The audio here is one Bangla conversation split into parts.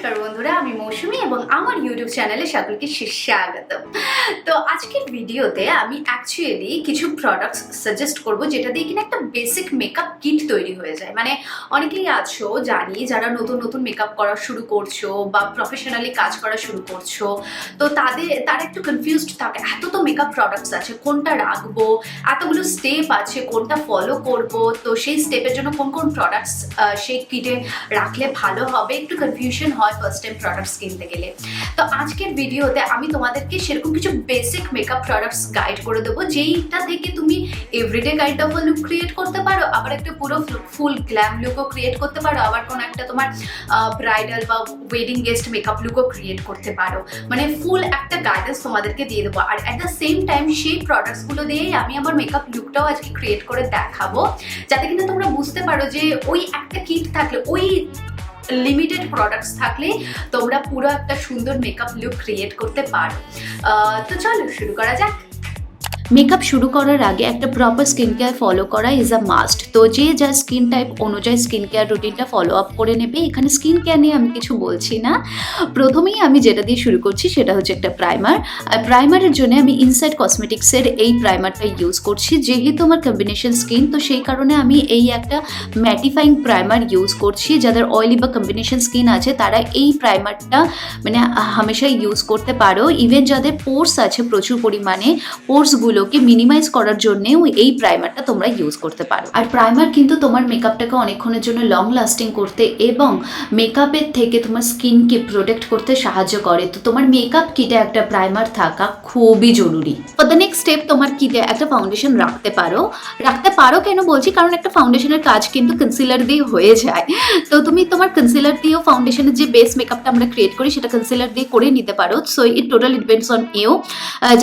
নমস্কার বন্ধুরা, আমি মৌসুমি এবং আমার ইউটিউব চ্যানেলে সকলকে স্বাগতম। তো আজকের ভিডিওতে আমি অ্যাকচুয়ালি কিছু প্রোডাক্টস সাজেস্ট করব যেটা দিয়ে কিনা একটা বেসিক মেকআপ কিট তৈরি হয়ে যায়। মানে অনেকেই আছো জানি যারা নতুন নতুন মেকআপ করা শুরু করছো বা প্রফেশনালি কাজ করা শুরু করছো, তো তারা একটু কনফিউজড থাকে, এত তো মেকআপ প্রোডাক্টস আছে, কোনটা রাখবো, এতগুলো স্টেপ আছে, কোনটা ফলো করব, তো সেই স্টেপের জন্য কোন কোন প্রোডাক্টস সেই কিটে রাখলে ভালো হবে, একটু কনফিউশন হয় ফার্স্ট টাইম প্রোডাক্টস কিনতে গেলে। তো আজকের ভিডিওতে আমি তোমাদেরকে সেরকম কিছু বেসিক মেকআপ প্রোডাক্টস গাইড করে দেবো, যেইটা থেকে তুমি everyday kind of look create করতে পারো, আবার একটা পুরো ফুল গ্ল্যাম লুকও ক্রিয়েট করতে পারো, আবার কোনো একটা তোমার ব্রাইডাল বা ওয়েডিং গেস্ট মেকআপ লুকও ক্রিয়েট করতে পারো। মানে ফুল একটা গাইডেন্স তোমাদেরকে দিয়ে দেবো। আর অ্যাট দ্য সেম টাইম সেই প্রোডাক্টসগুলো দিয়েই আমি আমার মেকআপ লুকটাও আজকে ক্রিয়েট করে দেখাবো, যাতে কিন্তু তোমরা বুঝতে পারো যে ওই একটা কিট থাকলে, ওই লিমিটেড প্রোডাক্টস থাকলে তোমরা পুরো একটা সুন্দর মেকআপ লুক ক্রিয়েট করতে পারো। তো চলো শুরু করা যাক। মেকআপ শুরু করার আগে একটা প্রপার স্কিন কেয়ার ফলো করা ইজ আ মাস্ট। তো যে যা স্কিন টাইপ অনুযায়ী স্কিন কেয়ার রুটিনটা ফলো আপ করে নেবে। এখানে স্কিন কেয়ার নিয়ে আমি কিছু বলছি না। প্রথমেই আমি যেটা দিয়ে শুরু করছি সেটা হচ্ছে একটা প্রাইমার। আর প্রাইমারের জন্য আমি ইনসাইড কসমেটিক্সের এই প্রাইমারটা ইউজ করছি। যেহেতু আমার কম্বিনেশন স্কিন, তো সেই কারণে আমি এই একটা ম্যাটিফাইং প্রাইমার ইউজ করছি। যাদের অয়েলি বা কম্বিনেশন স্কিন আছে তারা এই প্রাইমারটা মানে হামেশাই ইউজ করতে পারো। ইভেন যাদের পোর্স আছে প্রচুর পরিমাণে, পোর্সগুলোকে মিনিমাইজ করার জন্যও এই প্রাইমারটা তোমরা ইউজ করতে পারো। আর প্রাইমার কিন্তু তোমার মেকআপটাকে অনেকক্ষণের জন্য লং লাস্টিং করতে এবং মেকআপের থেকে তোমার স্কিনকে প্রোটেক্ট করতে সাহায্য করে। তো তোমার মেকআপ কিটে একটা প্রাইমার থাকা খুবই জরুরি। ফর দ্য নেক্সট স্টেপ তোমার কিটে একটা ফাউন্ডেশন রাখতে পারো কেন বলছি, কারণ একটা ফাউন্ডেশনের কাজ কিন্তু কনসিলার দিয়ে হয়ে যায়। তো তুমি তোমার কনসিলার দিয়েও ফাউন্ডেশনের যে বেস মেকআপটা আমরা ক্রিয়েট করি সেটা কনসিলার দিয়ে করে নিতে পারো। So it totally depends on you.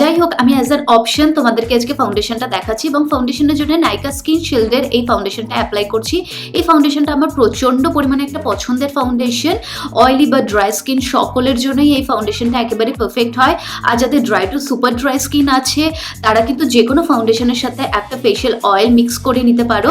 যাই হোক, আমি অ্যাজ অ্যান অপশন তোমাদেরকে আজকে ফাউন্ডেশনটা দেখাচ্ছি এবং ফাউন্ডেশনের জন্য নাইকা স্কিন শিল্ডের এই ফাউন্ডেশনটা অ্যাপ্লাই করছি। এই ফাউন্ডেশনটা আমার প্রচণ্ড পরিমাণে একটা পছন্দের ফাউন্ডেশন। অয়েলি বা ড্রাই স্কিন সকলের জন্যই এই ফাউন্ডেশনটা একেবারে পারফেক্ট হয়। আর যাদের dry two super dry skin আছে তারা কিন্তু যে কোনো ফাউন্ডেশনের সাথে একটা ফেশিয়াল অয়েল মিক্স করে নিতে পারো,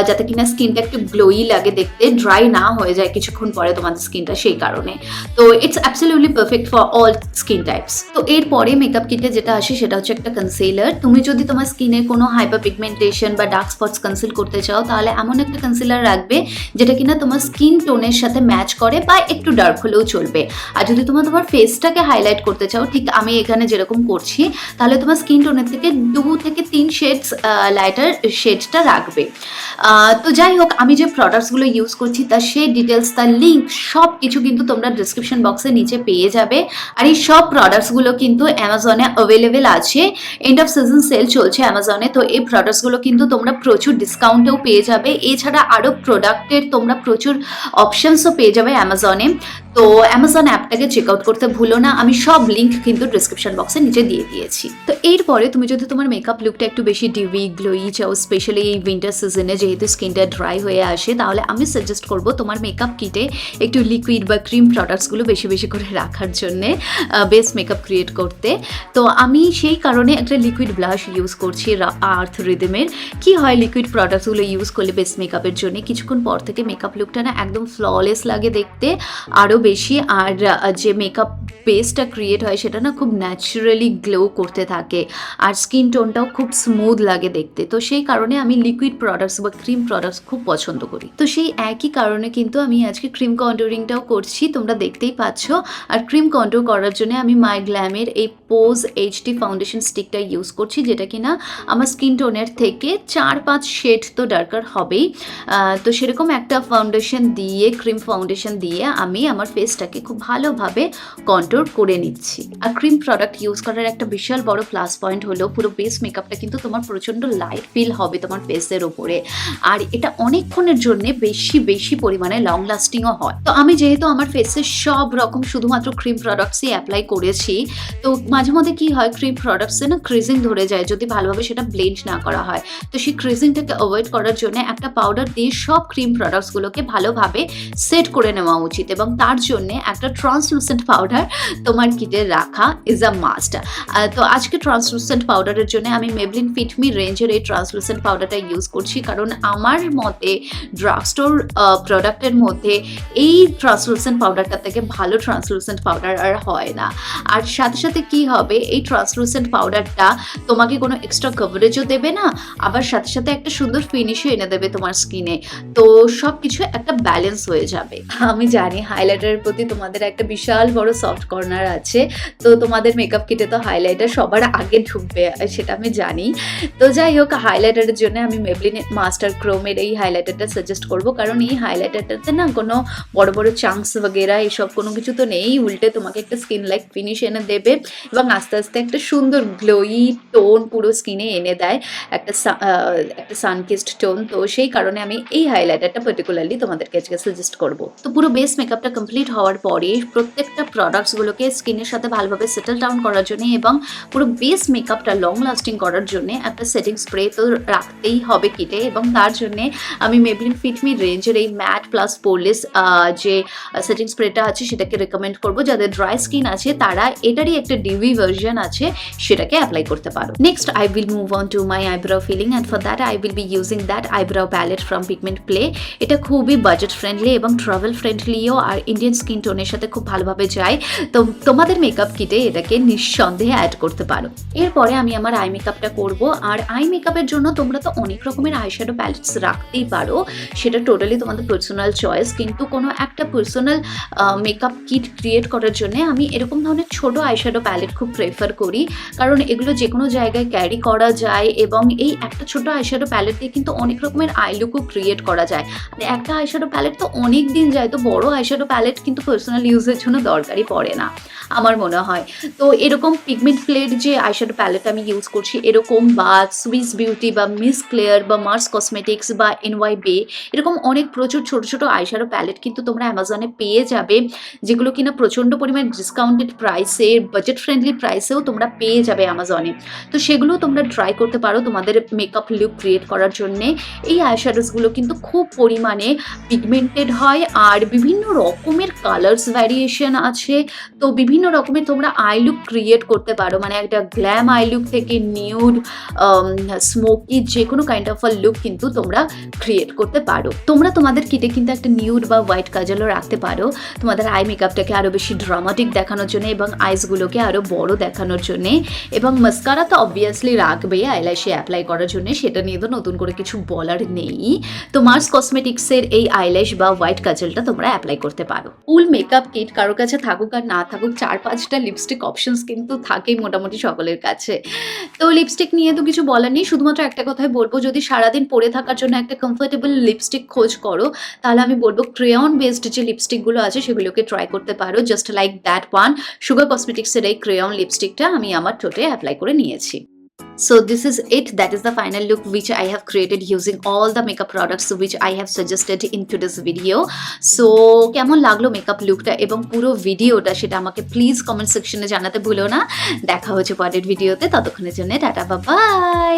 যাতে কিনা স্কিনটা একটু গ্লোই লাগে দেখতে, ড্রাই না হয়ে যায় কিছুক্ষণ পরে তোমাদের স্কিনটা, সেই কারণে। তো it's absolutely perfect for all skin types. তো এরপরে মেকআপ কিটে যেটা আসে সেটা হচ্ছে একটা কনসিলার। তুমি যদি তোমার স্কিনে কোনো হাইপার পিগমেন্টেশন বা ডার্ক স্পটস কনসিল করতে চাও তাহলে এমন একটা কনসিলার রাখবে যেটা কিনা তোমার স্কিন টোনের সাথে ম্যাচ করে বা একটু ডার্ক হলেও চলবে। আর যদি তোমার ফেসটাকে হাইলাইট করতে চাও, ঠিক আমি এখানে যেরকম করছি, তাহলে তোমার স্কিন টোনের থেকে 2 থেকে 3 শেডস লাইটার শেডসটা রাখবে। তো যাই হোক, আমি যে প্রোডাক্টসগুলো ইউজ করছি তার সেই ডিটেলস, তার লিঙ্ক সব কিছু কিন্তু তোমরা ডিসক্রিপশন বক্সের নিচে পেয়ে যাবে। আর এই সব প্রোডাক্টসগুলো কিন্তু অ্যামাজনে অ্যাভেলেবেল আছে। এন্ড অফ সিজন সেল চলছে অ্যামাজনে। তো এই প্রোডাক্টসগুলো কিন্তু তোমরা প্রচুর ডিসকাউন্টেও পেয়ে যাবে। এছাড়া আরও প্রোডাক্টের তোমরা প্রচুর অপশনসও পেয়ে যাবে অ্যামাজনে। তো অ্যামাজন অ্যাপটাকে চেক আউট করতে ভুলো না। আমি সব লিঙ্ক কিন্তু ডিসক্রিপশন বক্সে নিচে দিয়ে দিয়েছি। তো এরপরে তুমি যদি তোমার মেকআপ লুকটা একটু বেশি ডিউই গ্লোই চাও, স্পেশালি এই উইন্টার সিজনে যেহেতু স্কিনটা ড্রাই হয়ে আসে, তাহলে আমি সাজেস্ট করবো তোমার মেকআপ কিটে একটু লিকুইড বা ক্রিম প্রোডাক্টসগুলো বেশি বেশি করে রাখার জন্যে বেস্ট মেকআপ ক্রিয়েট করতে। তো আমি সেই কারণে একটা লিকুইড ব্লাশ ইউজ করছি আর্থ রিদমের। কি হয়, লিকুইড প্রোডাক্টসগুলো ইউজ করলে বেস্ট মেকআপের জন্য কিছুক্ষণ পর থেকে মেকআপ লুকটা না একদম ফ্ললেস লাগে দেখতে আরও বেশি। আর যে মেকআপ বেসটা ক্রিয়েট হয় সেটা না খুব ন্যাচারালি গ্লো করতে থাকে, আর স্কিন টোনটাও খুব স্মুথ লাগে দেখতে। তো সেই কারণে আমি লিকুইড প্রোডাক্টস বা ক্রিম প্রোডাক্টস খুব পছন্দ করি। তো সেই একই কারণে কিন্তু আমি আজকে ক্রিম কন্টুরিংটাও করছি, তোমরা দেখতেই পাচ্ছ। আর ক্রিম কন্টুর করার জন্য আমি মাইগ্ল্যামের এই পোজ এইচডি ফাউন্ডেশন স্টিকটা ইউজ করছি, যেটা কিনা আমার স্কিন টোনের থেকে 4-5 শেড তো ডার্কার হবেই। তো সেরকম একটা ফাউন্ডেশন দিয়ে, ক্রিম ফাউন্ডেশন দিয়ে আমি আমার ফেসটাকে খুব ভালোভাবে কন্ট্রোল করে নিচ্ছি। আর ক্রিম প্রোডাক্ট ইউজ করার একটা বিশাল বড় প্লাস পয়েন্ট হলো পুরো বেস মেকআপটা কিন্তু তোমার প্রচণ্ড লাইট ফিল হবে তোমার ফেসের ওপরে। আর এটা অনেকক্ষণের জন্য বেশি পরিমাণে লং লাস্টিংও হয়। তো আমি যেহেতু আমার ফেসে সব রকম শুধুমাত্র ক্রিম প্রোডাক্টসই অ্যাপ্লাই করেছি, তো মাঝে মধ্যে কি হয়, ক্রিম প্রোডাক্টসে না ক্রিজিং ধরে যায় যদি ভালোভাবে সেটা ব্লেন্ড না করা হয়। তো সেই ক্রিজিংটাকে অ্যাভয়েড করার জন্য একটা পাউডার দিয়ে সব ক্রিম প্রোডাক্টসগুলোকে ভালোভাবে সেট করে নেওয়া উচিত। এবং তার জন্য একটা ট্রান্সলুসেন্ট পাউডার তোমার কিটে রাখা ইজ আ মাস্ট। তো আজকে ট্রান্সলুসেন্ট পাউডারের জন্য আমি Maybelline Fit Me রেঞ্জের এই ট্রান্সলুসেন্ট পাউডারটা ইউজ করছি, কারণ আমার মতে ড্রাগ স্টোর প্রোডাক্টের মধ্যে এই ট্রান্সলুসেন্ট পাউডারটা থেকে ভালো ট্রান্সলুসেন্ট পাউডার আর হয় না। আর সাথে সাথে কি হবে, এই ট্রান্সলুসেন্ট পাউডারটা তোমাকে কোনো এক্সট্রা কভারেজও দেবে না, আবার সাথে সাথে একটা সুন্দর ফিনিশও এনে দেবে তোমার স্কিনে। তো সব কিছু একটা ব্যালেন্স হয়ে যাবে। আমি জানি হাইলাইটারের প্রতি তোমাদের একটা বিশাল বড় সফট কর্নার আছে, তো তোমাদের মেকআপ কিটে তো হাইলাইটার সবার আগে ঢুকবে, সেটা আমি জানি। তো যাই হোক, হাইলাইটারের জন্য আমি Maybelline মাস্টার ক্রোমের এই হাইলাইটারটা সাজেস্ট করব, কারণ এই হাইলাইটারটাতে না কোনো বড় বড় চাংস বগেরা এসব কোনো কিছু তো নেই, উল্টে তোমাকে একটা স্কিন লাইক ফিনিশ এনে দেবে এবং আস্তে আস্তে একটা সুন্দর গ্লোই টোন পুরো স্কিনে এনে দেয়, একটা সানকিসড টোন। তো সেই কারণে আমি এই হাইলাইটারটা পার্টিকুলারলি তোমাদেরকে আজকে সাজেস্ট করব। তো পুরো বেস মেকআপটা কমপ্লিট হওয়ার পরে প্রত্যেকটা প্রোডাক্টসগুলোকে স্কিনের সাথে ভালোভাবে সেটেল ডাউন করার জন্য এবং পুরো বেস মেকআপটা লং লাস্টিং করার জন্য একটা সেটিং স্প্রে তো রাখতেই হবে কিটে, এবং তার জন্য আমি Maybelline Fit Me রেঞ্জের এই ম্যাট প্লাস পোরলেস যে সেটিং স্প্রেটা আছে সেটাকে রেকমেন্ড করবো। যাদের ড্রাই স্কিন আছে তারা এটারই একটা ডিভি ভার্জন আছে, সেটাকে অ্যাপ্লাই করতে পারো। Next I will move on to my eyebrow filling, and for that I will be using that eyebrow palette from pigment play. এটা খুবই বাজেট ফ্রেন্ডলি এবং ট্রাভেল ফ্রেন্ডলিও, আর ইন্ডিয়ান স্কিন টোনের সাথে খুব ভালোভাবে যায়। তো তোমাদের মেকআপ কিটে এটাকে নিঃসন্দেহে অ্যাড করতে পারো। এরপরে আমি আমার আই মেকআপটা করব, আর আই মেকআপের জন্য তোমরা তো অনেক রকমের আইশ্যাডো প্যালেটস রাখতেই পারো, সেটা টোটালি তোমাদের পার্সোনাল চয়েস। কিন্তু কোনো একটা পার্সোনাল মেকআপ কিট ক্রিয়েট করার জন্য আমি এরকম ধরনের ছোট আইশ্যাডো প্যালেট খুব প্রেফার করি, কারণ এগুলো যে কোনো জায়গায় ক্যারি করা যায় এবং এই একটা ছোট আইশ্যাডো প্যালেট দিয়ে কিন্তু অনেক রকমের আই লুকও ক্রিয়েট করা যায়। আর একটা আইশ্যাডো প্যালেট তো অনেক দিন যায়, তো বড় আইশ্যাডো প্যালেট কিন্তু পার্সোনাল ইউজের জন্য দরকারই পড়ে না আমার মনে হয়। তো এরকম পিগমেন্ট প্লের যে আইশ্যাডো প্যালেট আমি ইউজ করছি এরকম, বা সুইস বিউটি বা মিস ক্লেয়ার বা মার্স কসমেটিক্স বা NY বে, এরকম অনেক প্রচুর ছোট ছোট আইশ্যাডো প্যালেট কিন্তু তোমরা অ্যামাজনে পেয়ে যাবে, যেগুলো কিনা প্রচণ্ড পরিমাণে ডিসকাউন্টেড প্রাইসে, বাজেট ফ্রেন্ডলি প্রাইসেও তোমরা পেয়ে যাবে অ্যামাজনে। তো সেগুলো তোমরা ট্রাই করতে পারো তোমাদের মেকআপ লুক ক্রিয়েট করার জন্যে। এই আইশ্যাডোসগুলো কিন্তু খুব পরিমাণে পিগমেন্টেড হয় আর বিভিন্ন রকমের কালার্স ভ্যারিয়েশন আছে, তো বিভিন্ন রকমের তোমরা আই লুক ক্রিয়েট করতে পারো, মানে একটা গ্ল্যাম আই লুক থেকে নিউড, স্মোকি, যে কোনো কাইন্ড অফ আ লুক কিন্তু তোমরা ক্রিয়েট করতে পারো। তোমরা তোমাদের কিটে কিন্তু একটা নিউড বা হোয়াইট কাজলও রাখতে পারো তোমাদের আই মেকআপটাকে আরও বেশি ড্রামাটিক দেখানোর জন্য এবং আইসগুলোকে আরও বড় দেখানোর জন্যে, এবং মাস্কারা তো অবভিয়াসলি রাখবে আইল্যাশে অ্যাপ্লাই করার জন্য, সেটা নিয়ে তো নতুন করে কিছু বলার নেই। তো মার্স কসমেটিক্সের এই আইল্যাশ বা হোয়াইট কাজলটা তোমরা অ্যাপ্লাই করতে পারো। ফুল মেকআপ কিট কারোর কাছে থাকুক আর না থাকুক, 4-5টা লিপস্টিক অপশনস কিন্তু থাকেই মোটামুটি সকলের কাছে। তো লিপস্টিক নিয়ে তো কিছু বলার নেই, শুধুমাত্র একটা কথাই বলবো, যদি সারাদিন পরে থাকার জন্য একটা কমফোর্টেবল লিপস্টিক খোঁজ করো তাহলে আমি বলবো ক্রেয়ন বেসড যে লিপস্টিকগুলো আছে সেগুলোকে ট্রাই করতে পারো, just like that one. Sugar কসমেটিক্সের এই ক্রেয়ন লিপস্টিকটা আমি আমার ঠোঁটে অ্যাপ্লাই করে নিয়েছি। So this is it, that is the final look which I have created using all the makeup products which I have suggested into this video. So কেমন লাগলো মেকআপ লুকটা এবং পুরো ভিডিওটা সেটা আমাকে প্লিজ কমেন্ট সেকশনে জানাতে ভুলো না। দেখা হচ্ছে পরের ভিডিওতে, ততক্ষণের জন্য টাটা, বাই বাই।